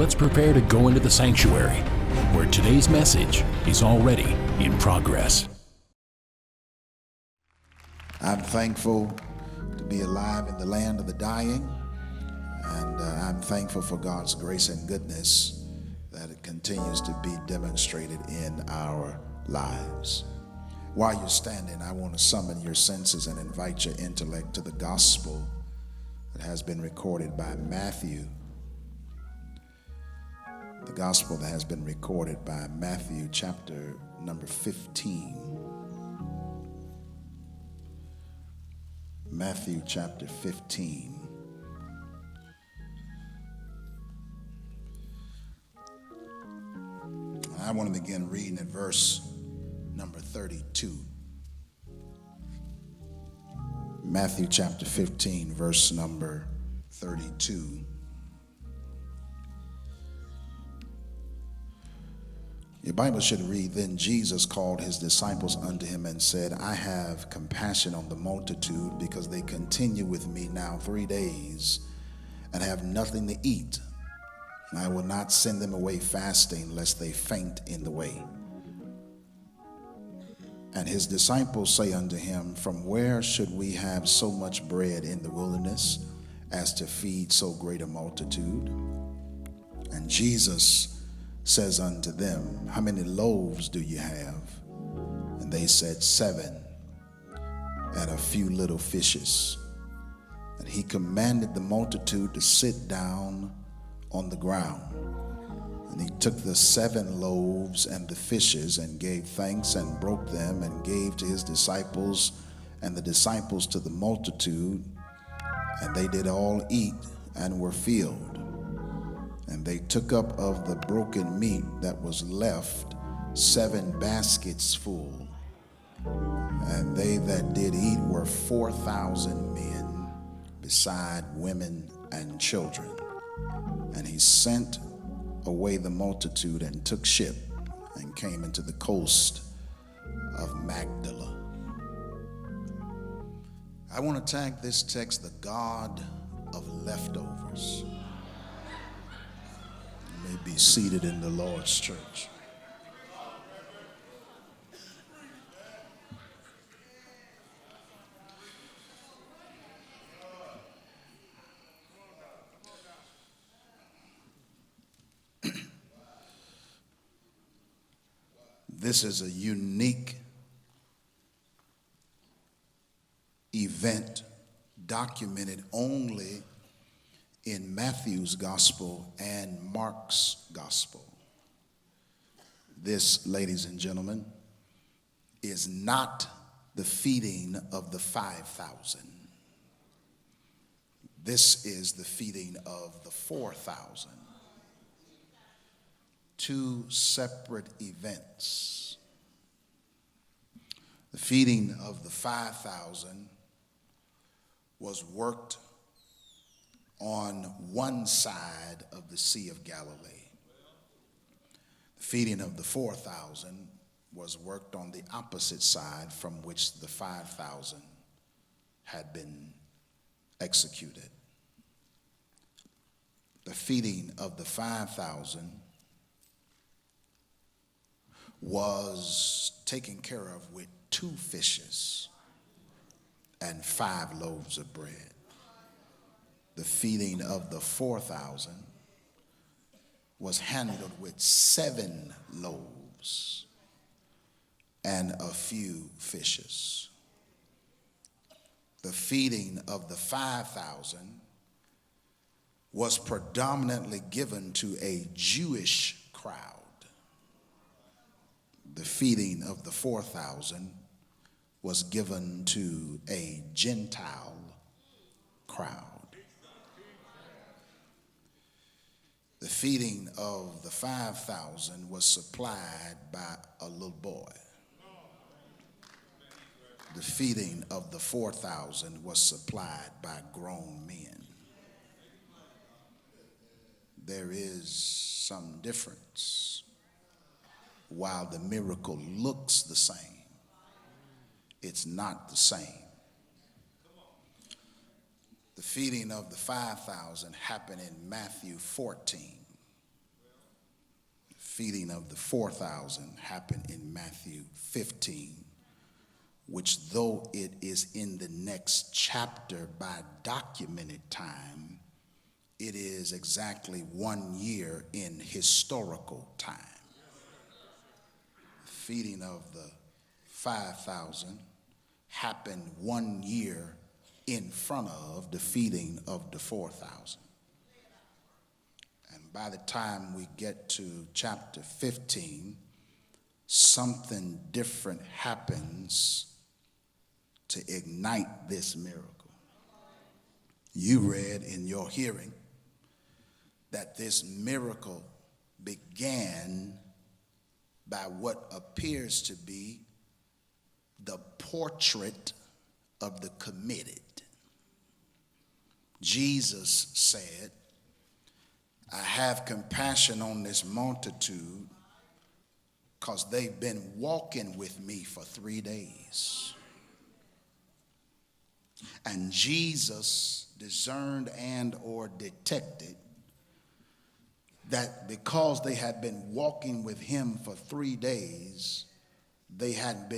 let's prepare to go into the sanctuary, where today's message is already in progress. I'm thankful to be alive in the land of the dying, and I'm thankful for God's grace and goodness that it continues to be demonstrated in our lives. While you're standing, I want to summon your senses and invite your intellect to the gospel that has been recorded by Matthew. The gospel that has been recorded by Matthew chapter number 15. Matthew chapter 15. I want to begin reading at verse number 32. Matthew chapter 15, verse number 32. Your Bible should read, "Then Jesus called his disciples unto him and said, I have compassion on the multitude, because they continue with me now 3 days and have nothing to eat. And I will not send them away fasting, lest they faint in the way." And his disciples say unto him, "From where should we have so much bread in the wilderness as to feed so great a multitude?" And Jesus says unto them, "How many loaves do you have?" And they said, 7, and a few little fishes. And he commanded the multitude to sit down on the ground. And he took the 7 loaves and the fishes, and gave thanks, and broke them, and gave to his disciples, and the disciples to the multitude. And they did all eat, and were filled. And they took up of the broken meat that was left 7 baskets full. And they that did eat were 4,000 men, beside women and children. And he sent away the multitude, and took ship, and came into the coast of Magdala. I want to tag this text, "The God of Leftovers." You may be seated in the Lord's church. This is a unique event documented only in Matthew's gospel and Mark's gospel. This, ladies and gentlemen, is not the feeding of the 5,000. This is the feeding of the 4,000. 2 separate events. The feeding of the 5,000 was worked on one side of the Sea of Galilee. The feeding of the 4,000 was worked on the opposite side from which the 5,000 had been executed. The feeding of the 5,000 was taken care of with 2 fishes and 5 loaves of bread. The feeding of the 4,000 was handled with 7 loaves and a few fishes. The feeding of the 5,000 was predominantly given to a Jewish crowd. The feeding of the 4,000 was given to a Gentile crowd. The feeding of the 5,000 was supplied by a little boy. The feeding of the 4,000 was supplied by grown men. There is some difference. While the miracle looks the same, it's not the same. The feeding of the 5,000 happened in Matthew 14. feeding of the 4,000 happened in Matthew 15, which though it is in the next chapter by documented time, it is exactly 1 year in historical time. The feeding of the 5,000 happened 1 year in front of the feeding of the 4,000. And by the time we get to chapter 15, something different happens to ignite this miracle. You read in your hearing that this miracle began by what appears to be the portrait of the committed. Jesus said, I have compassion on this multitude because they've been walking with me for 3 days. And Jesus discerned and or detected that because they had been walking with him for 3 days, they had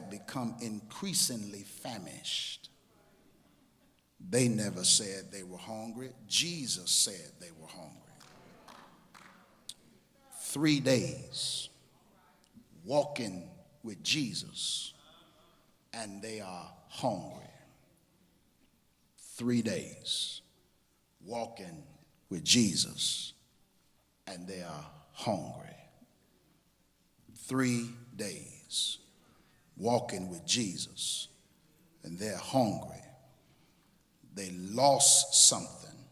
become increasingly famished. They never said they were hungry. Jesus said they were hungry. 3 days walking with Jesus, and they are hungry. 3 days walking with Jesus, and they are hungry. 3 days walking with Jesus, and they're hungry. They lost something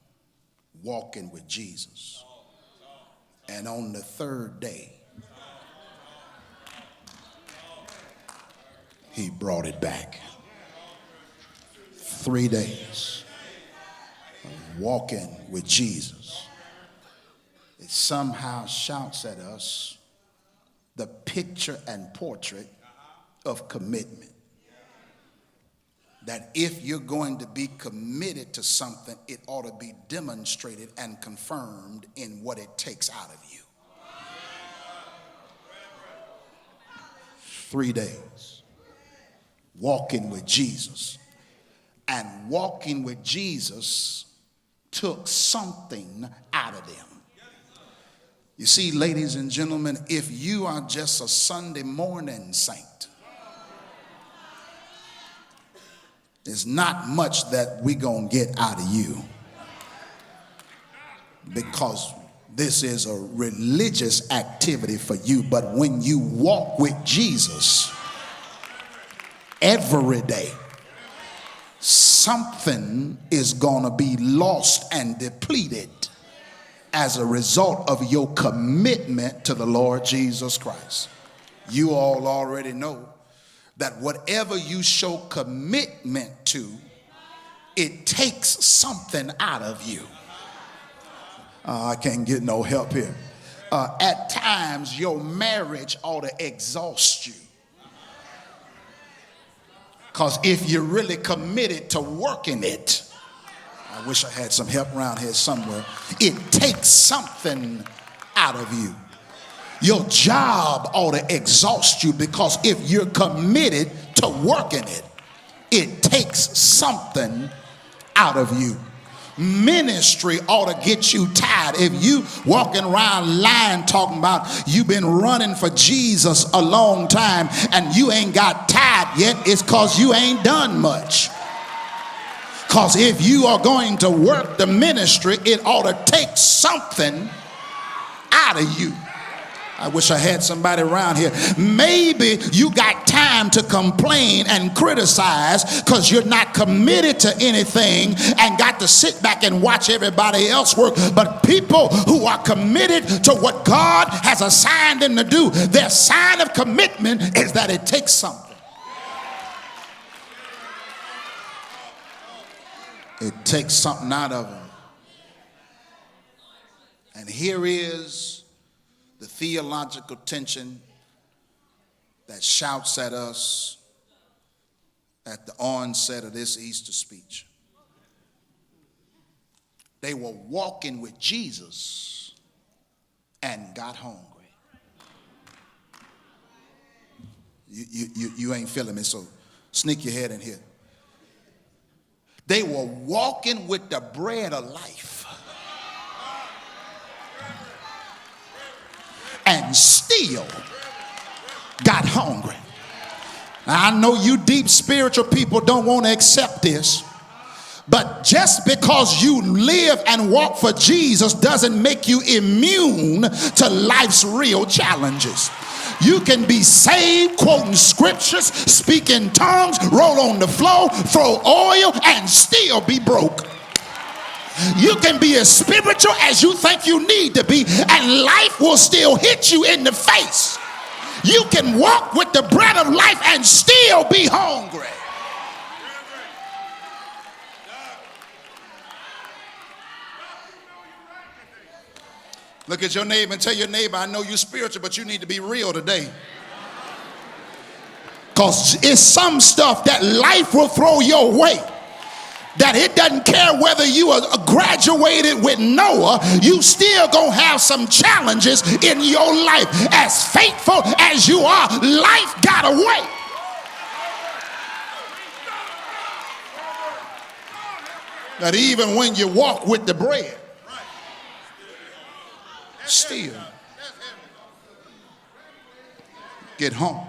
walking with Jesus. And on the third day, he brought it back. 3 days of walking with Jesus. It somehow shouts at us the picture and portrait of commitment. That if you're going to be committed to something, it ought to be demonstrated and confirmed in what it takes out of you. 3 days walking with Jesus. And walking with Jesus took something out of them. You see, ladies and gentlemen, if you are just a Sunday morning saint, there's not much that we're going to get out of you, because this is a religious activity for you. But when you walk with Jesus every day, something is going to be lost and depleted as a result of your commitment to the Lord Jesus Christ. You all already know that whatever you show commitment to, it takes something out of you. I can't get no help here. At times, your marriage ought to exhaust you. Because if you're really committed to working it, I wish I had some help around here somewhere, it takes something out of you. Your job ought to exhaust you, because if you're committed to working it, it takes something out of you. Ministry ought to get you tired. If you walking around lying, talking about you've been running for Jesus a long time and you ain't got tired yet, it's because you ain't done much. Because if you are going to work the ministry, it ought to take something out of you. I wish I had somebody around here. Maybe you got time to complain and criticize because you're not committed to anything and got to sit back and watch everybody else work. But people who are committed to what God has assigned them to do, their sign of commitment is that it takes something. It takes something out of them. And here is the theological tension that shouts at us at the onset of this Easter speech. They were walking with Jesus and got hungry. You ain't feeling me, so sneak your head in here. They were walking with the bread of life and still got hungry. Now, I know you deep spiritual people don't want to accept this, but just because you live and walk for Jesus doesn't make you immune to life's real challenges. You can be saved, quoting scriptures, speak in tongues, roll on the floor, throw oil, and still be broke. You can be as spiritual as you think you need to be, and life will still hit you in the face. You can walk with the bread of life and still be hungry. Look at your neighbor and tell your neighbor, I know you're spiritual, but you need to be real today. Because it's some stuff that life will throw your way, that it doesn't care whether you are graduated with Noah, you still gonna have some challenges in your life. As faithful as you are, life got a way. That even when you walk with the bread, still get home.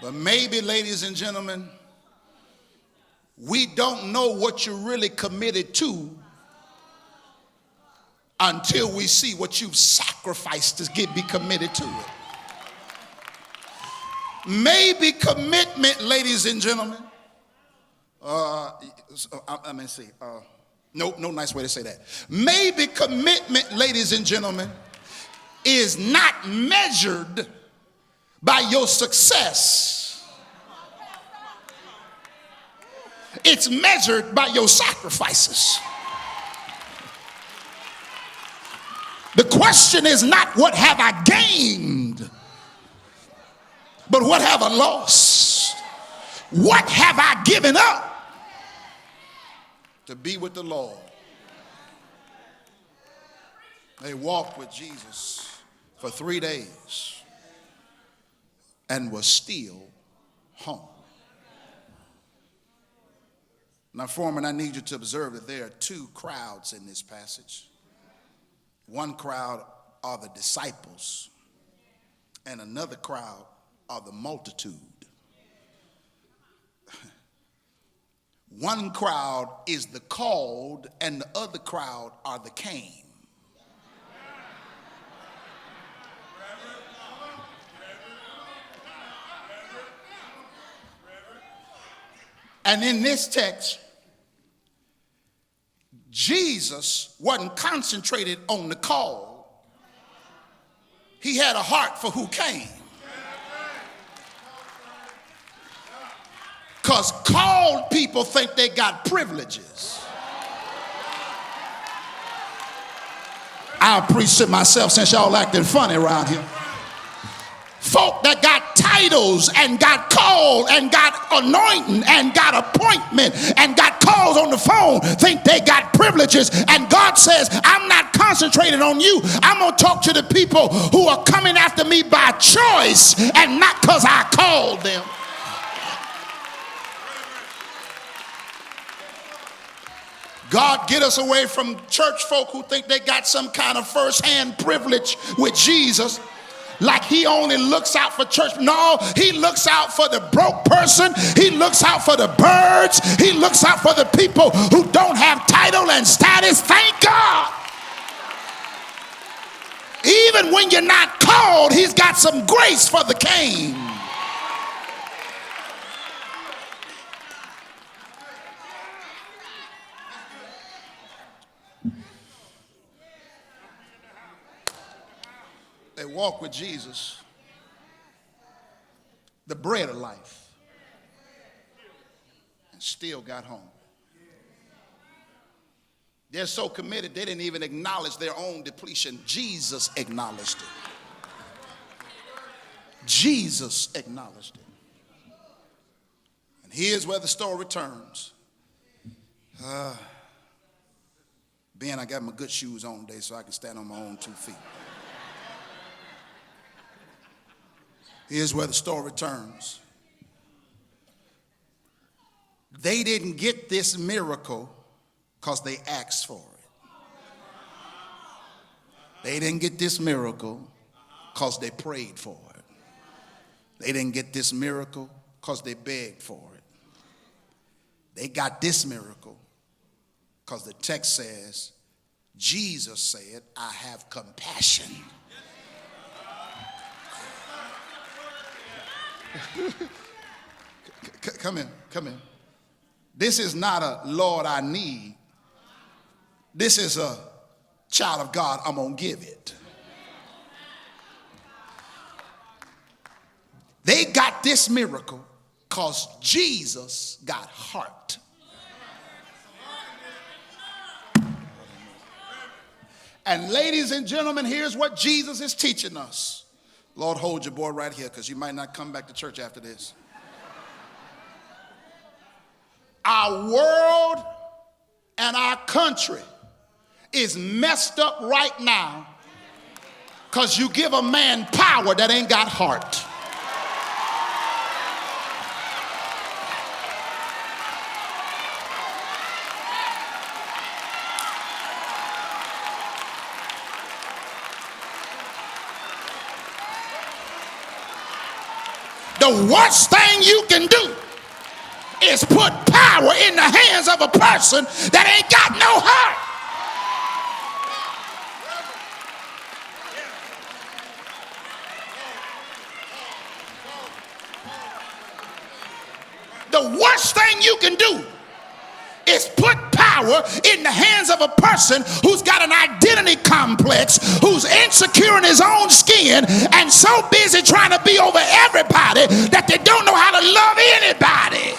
But maybe, ladies and gentlemen, we don't know what you're really committed to until we see what you've sacrificed to be committed to it. Maybe commitment, ladies and gentlemen, no nice way to say that. Maybe commitment, ladies and gentlemen, is not measured by your success. It's measured by your sacrifices. The question is not what have I gained, but what have I lost? What have I given up to be with the Lord? They walked with Jesus for 3 days and was still home. Now, Foreman, I need you to observe that there are two crowds in this passage. One crowd are the disciples, and another crowd are the multitude. One crowd is the called, and the other crowd are the came. And in this text, Jesus wasn't concentrated on the call. He had a heart for who came. Because called people think they got privileges. I'll preach to myself since y'all acting funny around here. Folk that got titles and got called and got anointing and got appointment and got calls on the phone think they got privileges. And God says, I'm not concentrating on you. I'm going to talk to the people who are coming after me by choice and not because I called them. God, get us away from church folk who think they got some kind of first-hand privilege with Jesus. Like he only looks out for church. No, he looks out for the broke person. He looks out for the birds. He looks out for the people who don't have title and status. Thank God. Even when you're not called, he's got some grace for the king. They walked with Jesus, the bread of life, and still got home. They're so committed, they didn't even acknowledge their own depletion. Jesus acknowledged it. Jesus acknowledged it. And here's where the story turns. Ben, I got my good shoes on today so I can stand on my own 2 feet. Here's where the story turns. They didn't get this miracle because they asked for it. They didn't get this miracle because they prayed for it. They didn't get this miracle because they begged for it. They got this miracle because the text says, Jesus said, I have compassion. Come in. This is not a Lord, I need. This is a child of God, I'm going to give it. They got this miracle because Jesus got heart. And ladies and gentlemen, here's what Jesus is teaching us. Lord, hold your boy right here because you might not come back to church after this. Our world and our country is messed up right now because you give a man power that ain't got heart. The worst thing you can do is put power in the hands of a person that ain't got no heart. The worst thing you can do is put power in the hands of a person who's got an identity complex, who's insecure in his own skin, and so busy trying to be over everybody that they don't know how to love anybody.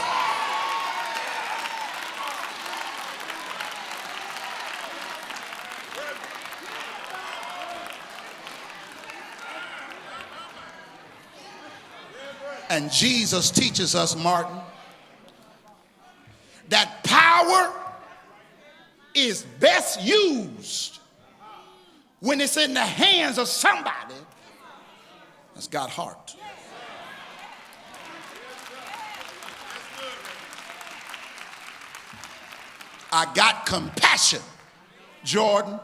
And Jesus teaches us, Martin, that power is best used when it's in the hands of somebody that's got heart. I got compassion, Jordan,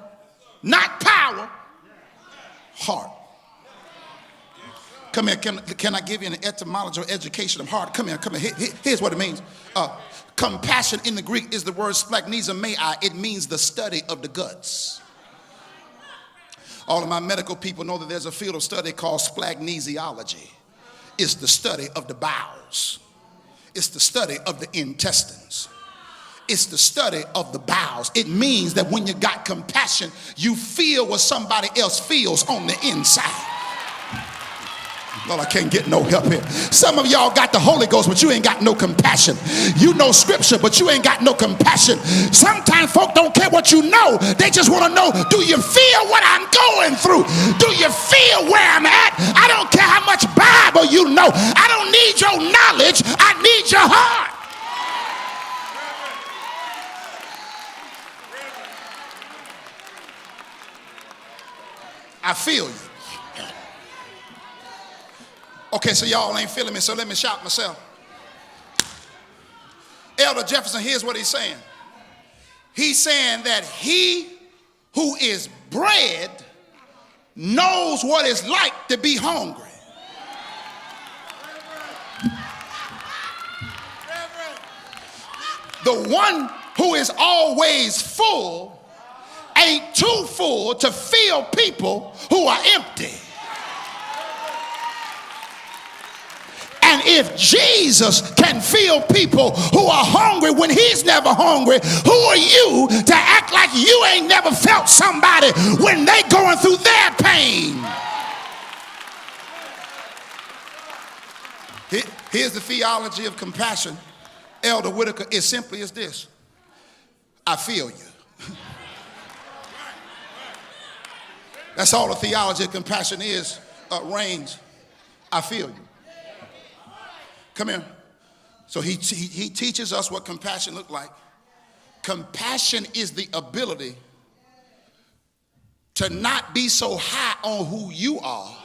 not power, heart. Come here, can I give you an etymology or education of heart? Come here. Here's what it means. Compassion in the Greek is the word splagnesia. It means the study of the guts. All of my medical people know that there's a field of study called splagnesiology. It's the study of the bowels. It's the study of the intestines. It's the study of the bowels. It means that when you got compassion, you feel what somebody else feels on the inside. Well, I can't get no help here. Some of y'all got the Holy Ghost, but you ain't got no compassion. You know scripture, but you ain't got no compassion. Sometimes folk don't care what you know. They just want to know, do you feel what I'm going through? Do you feel where I'm at? I don't care how much Bible you know. I don't need your knowledge. I need your heart. I feel you. Okay, so y'all ain't feeling me, so let me shout myself. Elder Jefferson, here's what he's saying. He's saying that he who is bred knows what it's like to be hungry. The one who is always full ain't too full to fill people who are empty. And if Jesus can fill people who are hungry when he's never hungry, who are you to act like you ain't never felt somebody when they going through their pain? Here's the theology of compassion, Elder Whitaker. It's simply as this. I feel you. That's all the theology of compassion is, Reigns. I feel you. Come here. So he teaches us what compassion looks like. Compassion is the ability to not be so high on who you are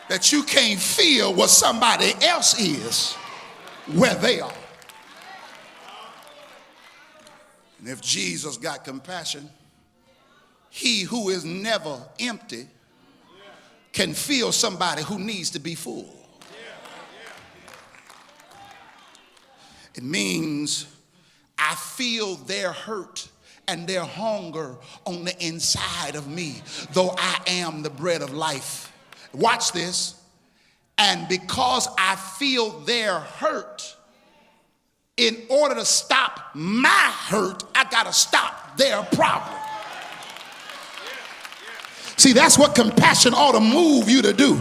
that you can't feel what somebody else is where they are. And if Jesus got compassion, he who is never empty can feel somebody who needs to be full. It means I feel their hurt and their hunger on the inside of me, though I am the bread of life. Watch this. And because I feel their hurt, in order to stop my hurt, I gotta stop their problem. See, that's what compassion ought to move you to do.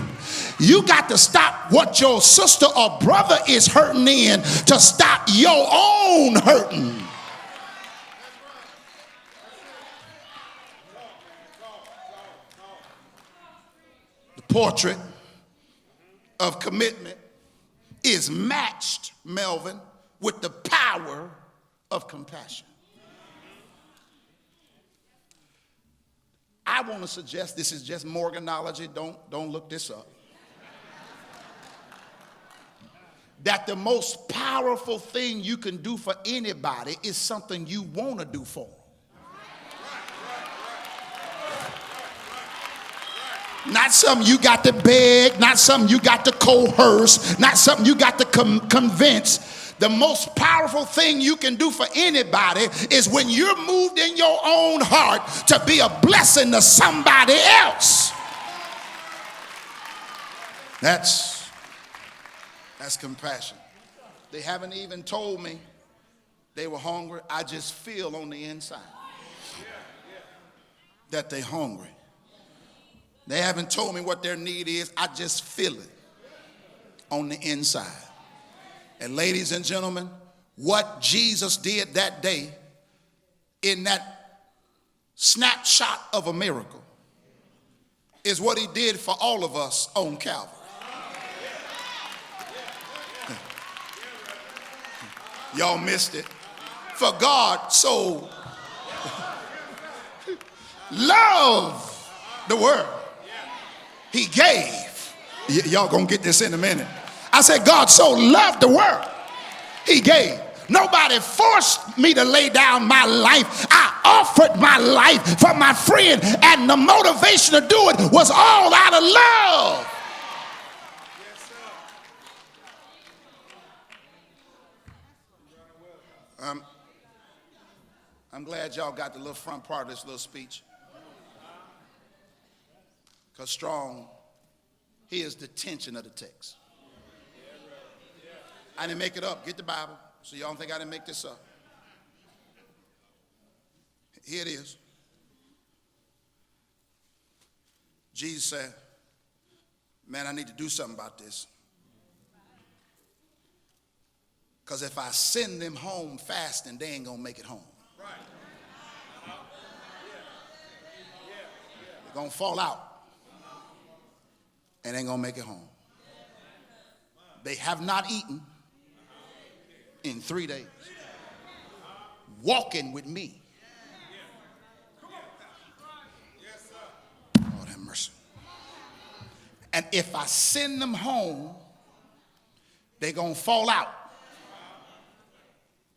You got to stop what your sister or brother is hurting in to stop your own hurting. The portrait of commitment is matched, Melvin, with the power of compassion. I want to suggest, this is just Morganology, don't look this up, that the most powerful thing you can do for anybody is something you want to do for them. Not something you got to beg, not something you got to coerce, not something you got to convince. The most powerful thing you can do for anybody is when you're moved in your own heart to be a blessing to somebody else. That's compassion. They haven't even told me they were hungry. I just feel on the inside that they're hungry. They haven't told me what their need is. I just feel it on the inside. And ladies and gentlemen, what Jesus did that day in that snapshot of a miracle is what he did for all of us on Calvary. Y'all missed it. For God so loved the world, he gave. Y'all gonna get this in a minute. I said, God so loved the world, he gave. Nobody forced me to lay down my life. I offered my life for my friend, and the motivation to do it was all out of love. I'm glad y'all got the little front part of this little speech. Because strong, here's the tension of the text. I didn't make it up. Get the Bible. So y'all don't think I didn't make this up. Here it is. Jesus said, man, I need to do something about this. Because if I send them home fasting, they ain't going to make it home. They're going to fall out and ain't going to make it home. They have not eaten in 3 days, walking with me. Lord have mercy. And if I send them home, they're going to fall out.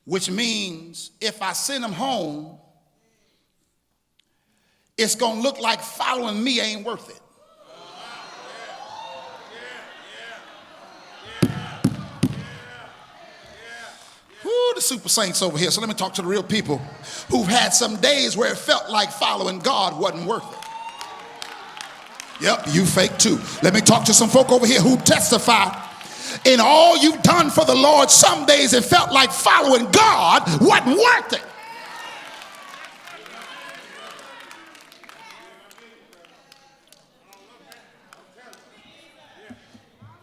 Which means if I send them home, it's going to look like following me ain't worth it. The super saints over here. So let me talk to the real people who've had some days where it felt like following God wasn't worth it. Yep, you fake too. Let me talk to some folk over here who testify. In all you've done for the Lord, some days it felt like following God wasn't worth it.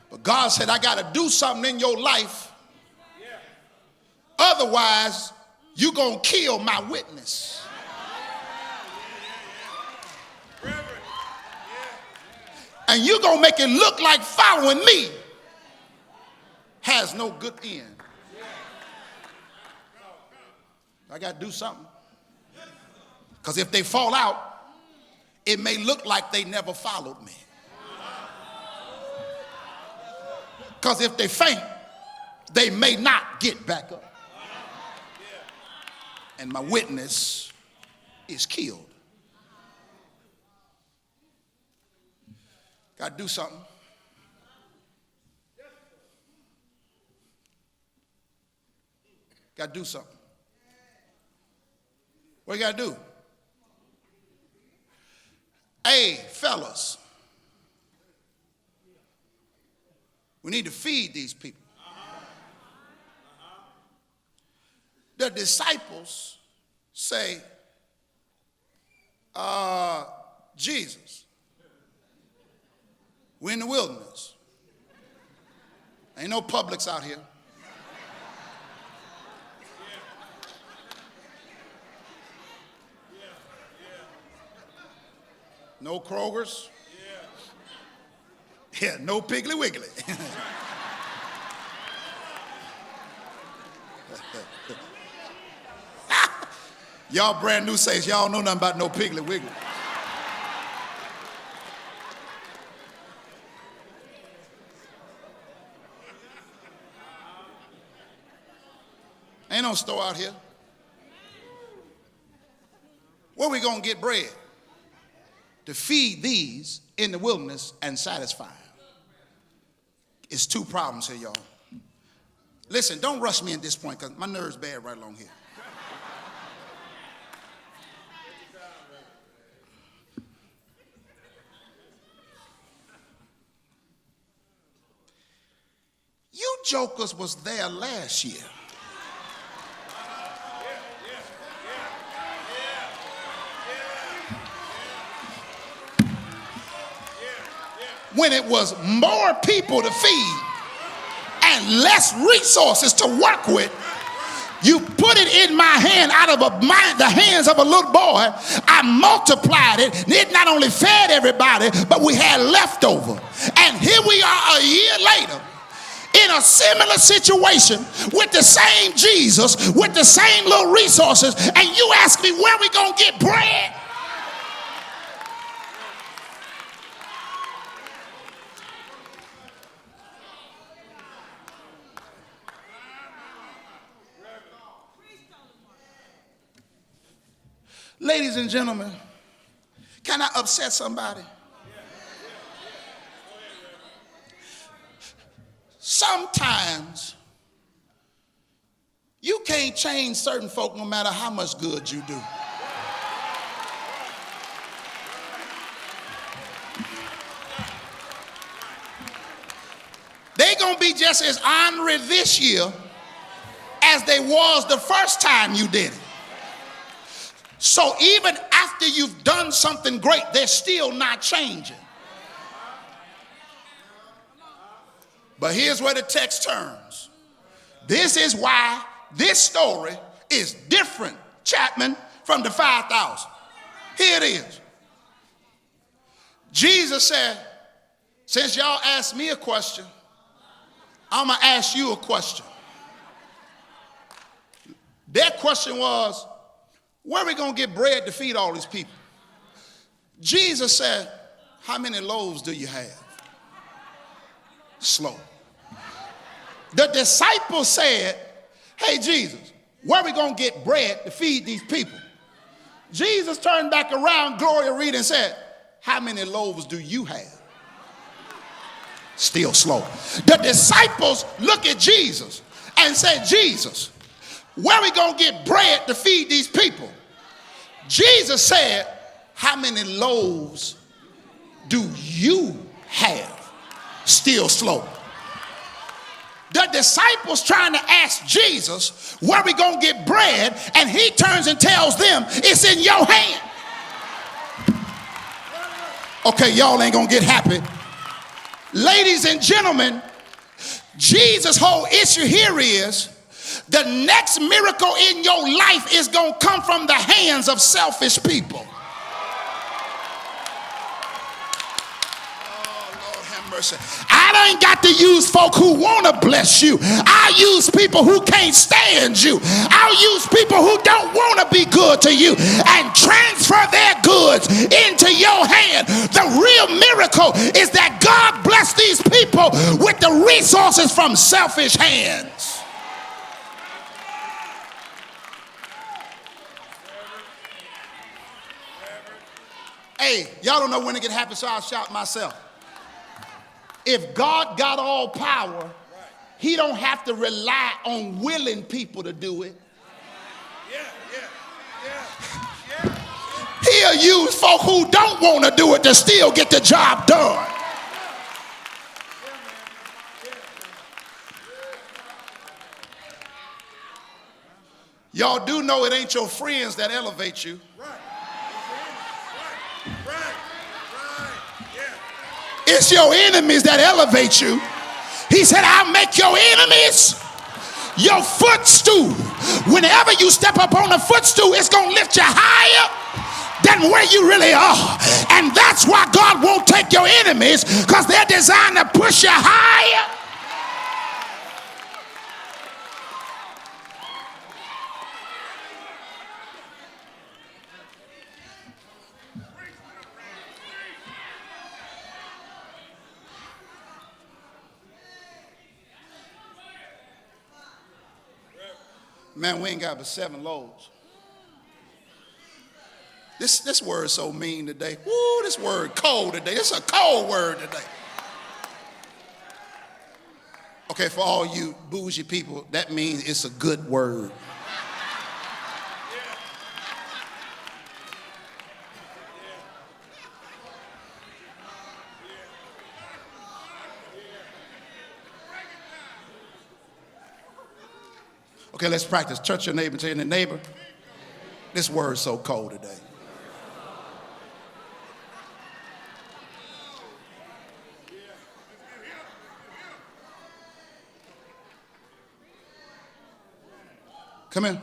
But God said, I got to do something in your life. Otherwise, you're going to kill my witness. And you're going to make it look like following me has no good end. I got to do something. Because if they fall out, it may look like they never followed me. Because if they faint, they may not get back up. And my witness is killed. Got to do something. Got to do something. What you got to do? Hey, fellas, we need to feed these people. The disciples say, Jesus, we're in the wilderness. Ain't no Publix out here. No Kroger's. Yeah, no Piggly Wiggly. Y'all brand new saints, y'all know nothing about no Piggly Wiggly. Ain't no store out here. Where we gonna get bread to feed these in the wilderness and satisfy them? It's two problems here, y'all. Listen, don't rush me at this point because my nerves bad right along here. You jokers was there last year. When it was more people to feed and less resources to work with, you put it in my hand out of the hands of a little boy. I multiplied it. It not only fed everybody, but we had leftover. And here we are a year later in a similar situation with the same Jesus, with the same little resources, and you ask me where we gonna get bread? Ladies and gentlemen, can I upset somebody? Sometimes you can't change certain folk no matter how much good you do. They're going to be just as ornery this year as they was the first time you did it. So even after you've done something great, they're still not changing. But here's where the text turns. This is why this story is different, Chapman, from the 5,000. Here it is. Jesus said, since y'all asked me a question, I'm going to ask you a question. Their question was, where are we going to get bread to feed all these people? Jesus said, how many loaves do you have? Slow. The disciples said, hey, Jesus, where are we going to get bread to feed these people? Jesus turned back around, Gloria Reed, and said, how many loaves do you have? Still slow. The disciples look at Jesus and say, Jesus, where are we going to get bread to feed these people? Jesus said, how many loaves do you have? Still slow. The disciples trying to ask Jesus, where we going to get bread? And he turns and tells them, it's in your hand. Okay, y'all ain't going to get happy. Ladies and gentlemen, Jesus' whole issue here is the next miracle in your life is going to come from the hands of selfish people. Oh, Lord have mercy. I ain't got to use folk who want to bless you. I use people who can't stand you. I'll use people who don't want to be good to you and transfer their goods into your hand. The real miracle is that God blessed these people with the resources from selfish hands. Hey, y'all don't know when it can happen, so I'll shout myself. If God got all power, he don't have to rely on willing people to do it. He'll use folk who don't want to do it to still get the job done. Y'all do know it ain't your friends that elevate you. It's your enemies that elevate you. He said, I'll make your enemies your footstool. Whenever you step up on a footstool, it's going to lift you higher than where you really are. And that's why God won't take your enemies, because they're designed to push you higher. Man, we ain't got but 7 loaves. This word is so mean today. Woo, this word cold today. It's a cold word today. Okay, for all you bougie people, that means it's a good word. Okay, let's practice. Touch your neighbor, tell your neighbor, this word's so cold today. Come in.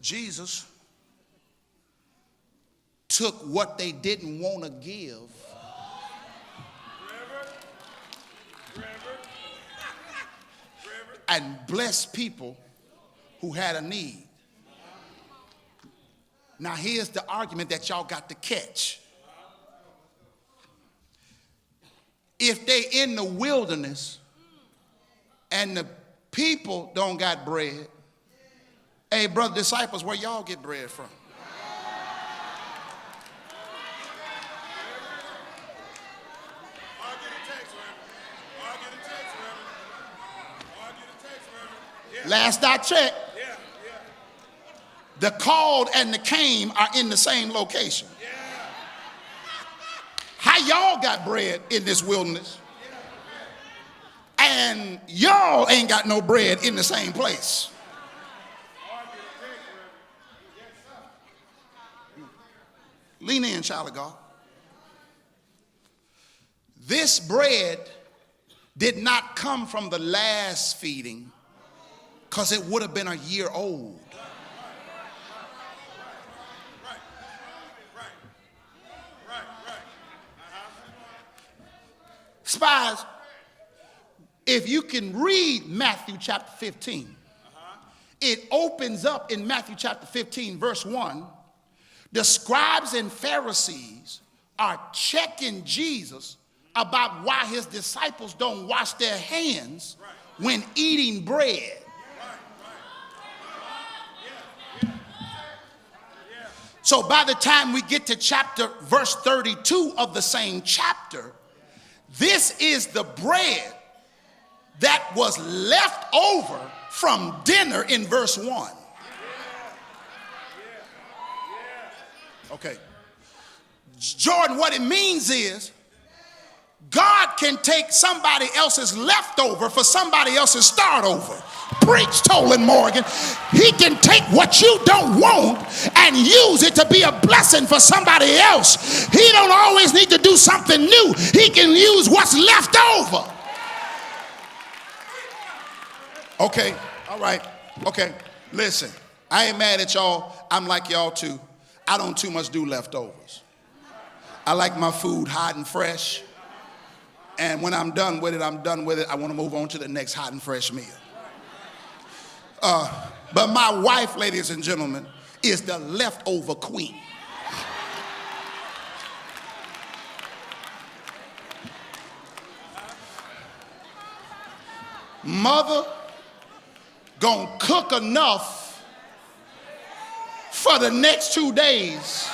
Jesus took what they didn't want to give and blessed people who had a need. Now here's the argument that y'all got to catch. If they in the wilderness and the people don't got bread, hey, brother disciples, where y'all get bread from? Last I checked, the called and the came are in the same location. How y'all got bread in this wilderness and y'all ain't got no bread in the same place? Lean in, child of God. This bread did not come from the last feeding, because it would have been a year old. Spies, if you can read Matthew chapter 15, it opens up in Matthew chapter 15, verse 1. The scribes and Pharisees are checking Jesus about why his disciples don't wash their hands when eating bread. So by the time we get to verse 32 of the same chapter, this is the bread that was left over from dinner in verse 1. Okay. Jordan, what it means is God can take somebody else's leftover for somebody else's start over. Preach, Tolan Morgan. He can take what you don't want and use it to be a blessing for somebody else. He don't always need to do something new. He can use what's left over. Okay, all right, okay. Listen, I ain't mad at y'all. I'm like y'all too. I don't too much do leftovers. I like my food hot and fresh. And when I'm done with it, I'm done with it. I want to move on to the next hot and fresh meal. But my wife, ladies and gentlemen, is the leftover queen. Mother gonna cook enough for the next 2 days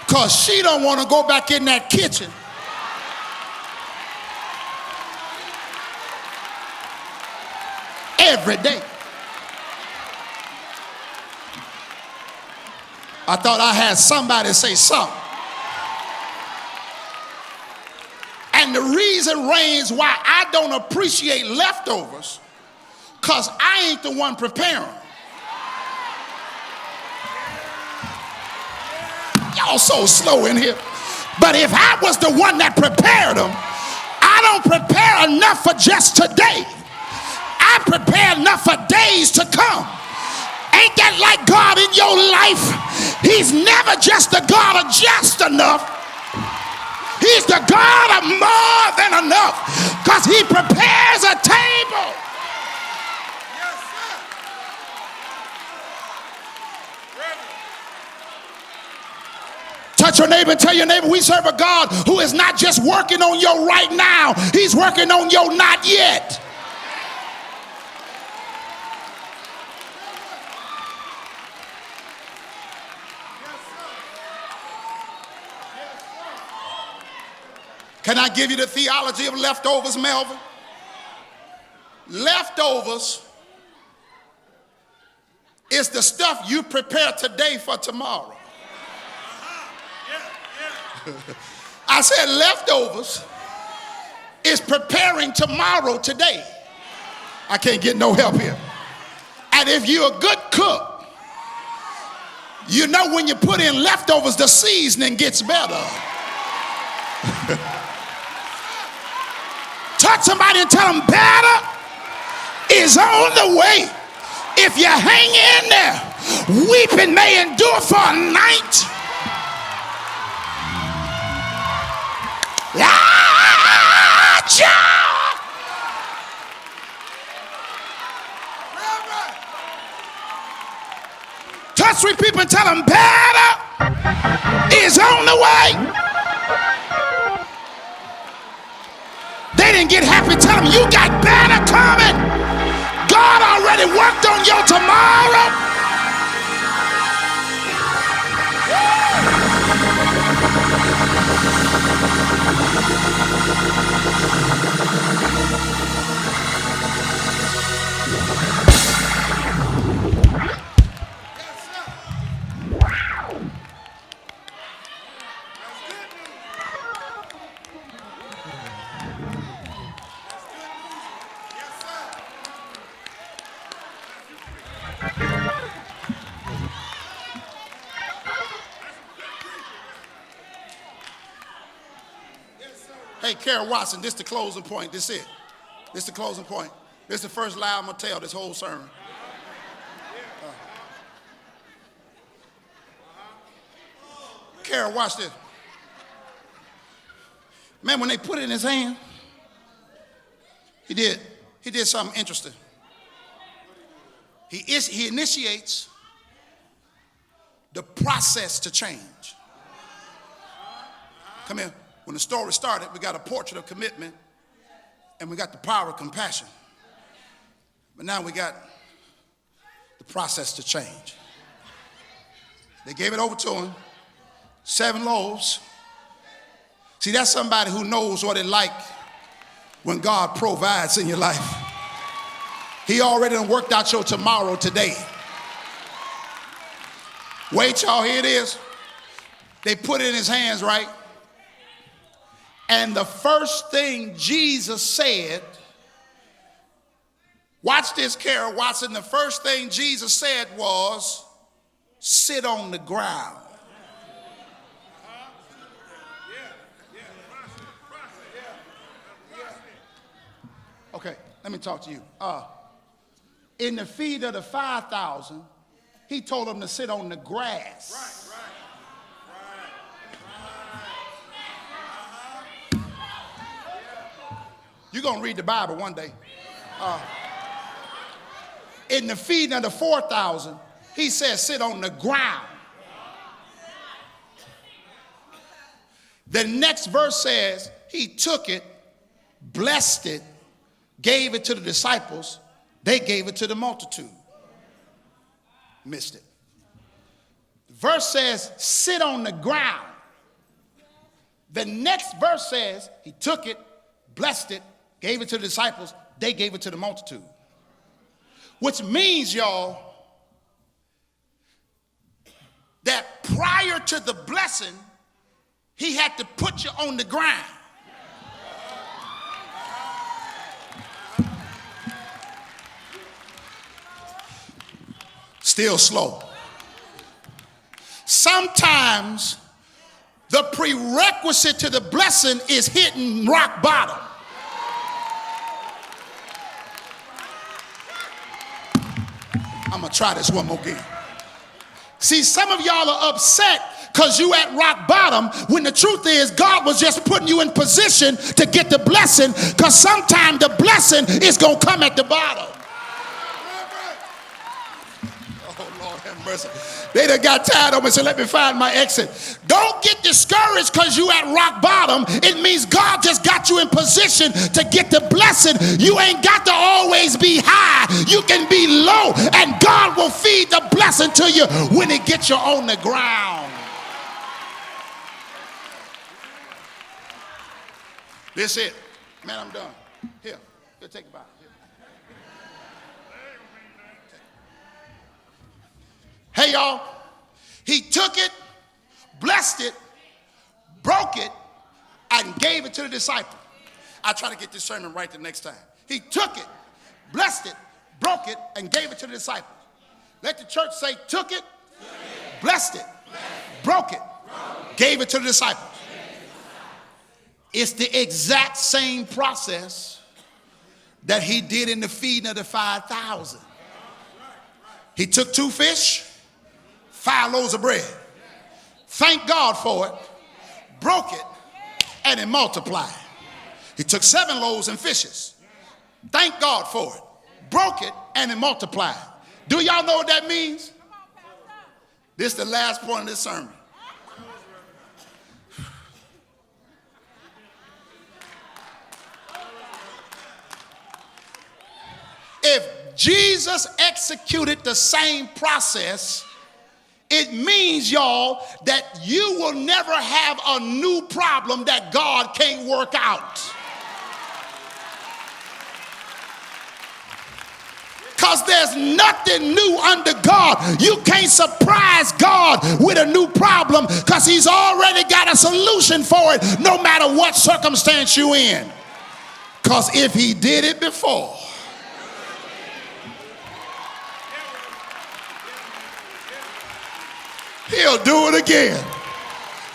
because she don't want to go back in that kitchen every day. I thought I had somebody say something. And the reason reigns why I don't appreciate leftovers, because I ain't the one preparing. Y'all so slow in here. But if I was the one that prepared them, I don't prepare enough for just today. I prepare enough for days to come. Ain't that like God in your life? He's never just the God of just enough. He's the God of more than enough, because he prepares a table. Yes, sir. Touch your neighbor and tell your neighbor, we serve a God who is not just working on your right now, he's working on your not yet. Can I give you the theology of leftovers, Melvin? Leftovers is the stuff you prepare today for tomorrow. I said leftovers is preparing tomorrow today. I can't get no help here. And if you're a good cook, you know when you put in leftovers, the seasoning gets better. Touch somebody and tell them better is on the way. If you hang in there, weeping may endure for a night. Touch 3 people and tell them better is on the way. They didn't get happy. Tell them you got better coming. God already worked on your tomorrow. Hey, Karen Watson, this is the closing point. This is it. This is the closing point. This is the first lie I'm going to tell this whole sermon. Karen, watch this. Man, when they put it in his hand, he did something interesting. He initiates the process to change. Come here. When the story started, we got a portrait of commitment and we got the power of compassion. But now we got the process to change. They gave it over to him. 7 loaves. See, that's somebody who knows what it's like when God provides in your life. He already done worked out your tomorrow today. Wait, y'all, here it is. They put it in his hands, right? And the first thing Jesus said, watch this, Carol Watson, the first thing Jesus said was, sit on the ground. Okay, let me talk to you. In the feed of the 5,000, he told them to sit on the grass. You're going to read the Bible one day. In the feeding of the 4,000, he said, sit on the ground. The next verse says, he took it, blessed it, gave it to the disciples. They gave it to the multitude. Missed it. Verse says, sit on the ground. The next verse says, he took it, blessed it, gave it to the disciples. They gave it to the multitude. Which means, y'all, that prior to the blessing, he had to put you on the ground. Still slow. Sometimes the prerequisite to the blessing is hitting rock bottom. I'm going to try this one more again. See, some of y'all are upset because you at rock bottom when the truth is God was just putting you in position to get the blessing, because sometimes the blessing is going to come at the bottom. Oh, Lord have mercy. They done got tired of me and said, let me find my exit. Don't get discouraged because you at rock bottom. It means God just got you in position to get the blessing. You ain't got to always be high. You can be low, and God will feed the blessing to you when it gets you on the ground. This it. Man, I'm done. Here, take it back. Hey, y'all, he took it, blessed it, broke it, and gave it to the disciple. I'll try to get this sermon right the next time. He took it, blessed it, broke it, and gave it to the disciples. Let the church say, took it, blessed it, broke it, gave it to the disciples. It's the exact same process that he did in the feeding of the 5,000. He took 2 fish, 5 loaves of bread, thanked God for it, broke it, and it multiplied. He took 7 loaves and fishes, thanked God for it, broke it, and it multiplied. Do y'all know what that means? This is the last point of this sermon. If Jesus executed the same process, it means, y'all, that you will never have a new problem that God can't work out. Because there's nothing new under God. You can't surprise God with a new problem because he's already got a solution for it no matter what circumstance you're in. Because if he did it before, he'll do it again.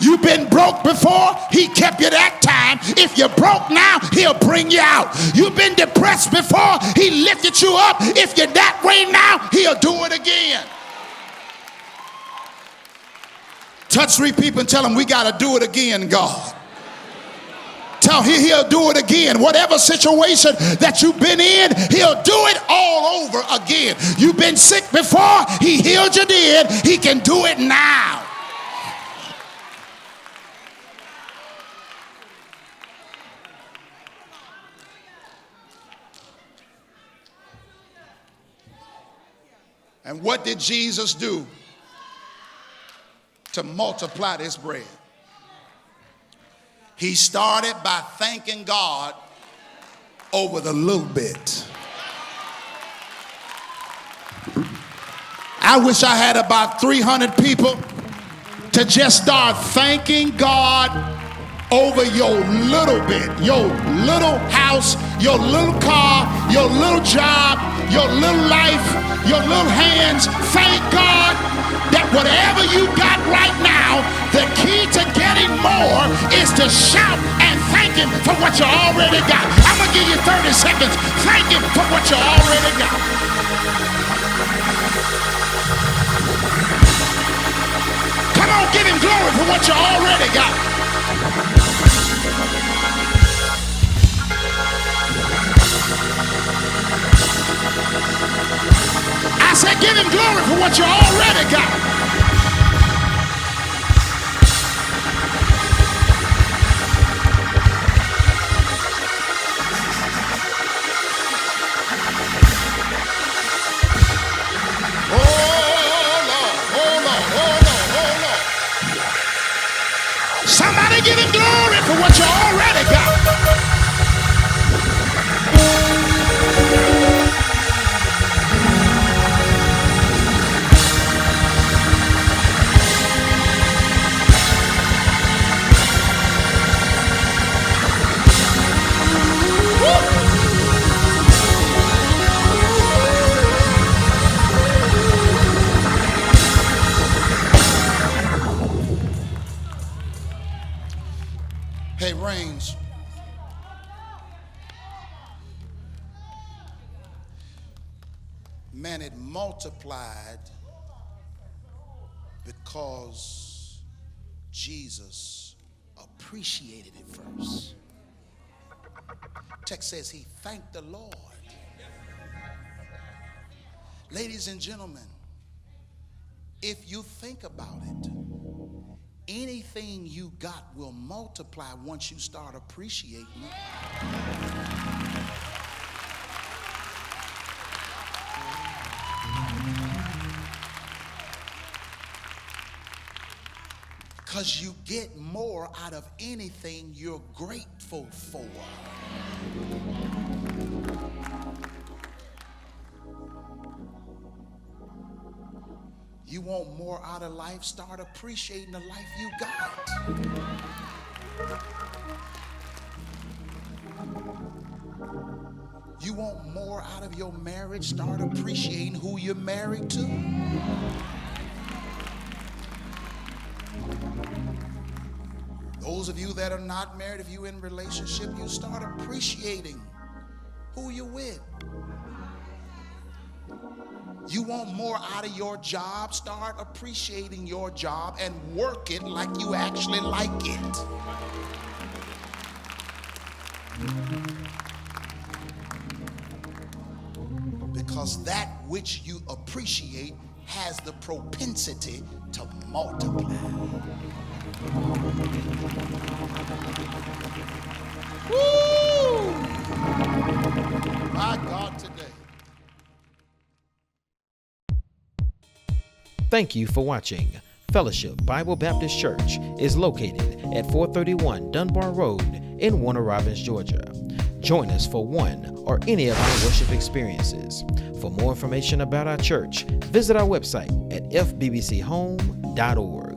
You've been broke before, he kept you that time. If you're broke now, he'll bring you out. You've been depressed before, he lifted you up. If you're that way now, he'll do it again. Touch 3 people and tell them we got to do it again, God. Tell him he'll do it again. Whatever situation that you've been in, he'll do it all over again. You've been sick before, he healed you then, he can do it now. And what did Jesus do to multiply this bread? He started by thanking God over the little bit. I wish I had about 300 people to just start thanking God over your little bit, your little house, your little car, your little job, your little life, your little hands. Thank God that whatever you got right now, the key to getting more is to shout and thank him for what you already got. I'm going to give you 30 seconds. Thank him for what you already got. Come on, give him glory for what you already got. what you already got. Somebody give him glory for what you already got. Hey, Rains. Man, it multiplied because Jesus appreciated it first. Text says he thanked the Lord. Ladies and gentlemen, if you think about it, anything you got will multiply once you start appreciating it. Because you get more out of anything you're grateful for. You want more out of life? Start appreciating the life you got. You want more out of your marriage? Start appreciating who you're married to. Those of you that are not married, if you're in a relationship, you start appreciating who you're with. You want more out of your job? Start appreciating your job and work it like you actually like it. Because that which you appreciate has the propensity to multiply. Woo! My God, today. Thank you for watching. Fellowship Bible Baptist Church is located at 431 Dunbar Road in Warner Robins, Georgia. Join us for one or any of our worship experiences. For more information about our church, visit our website at fbbchome.org.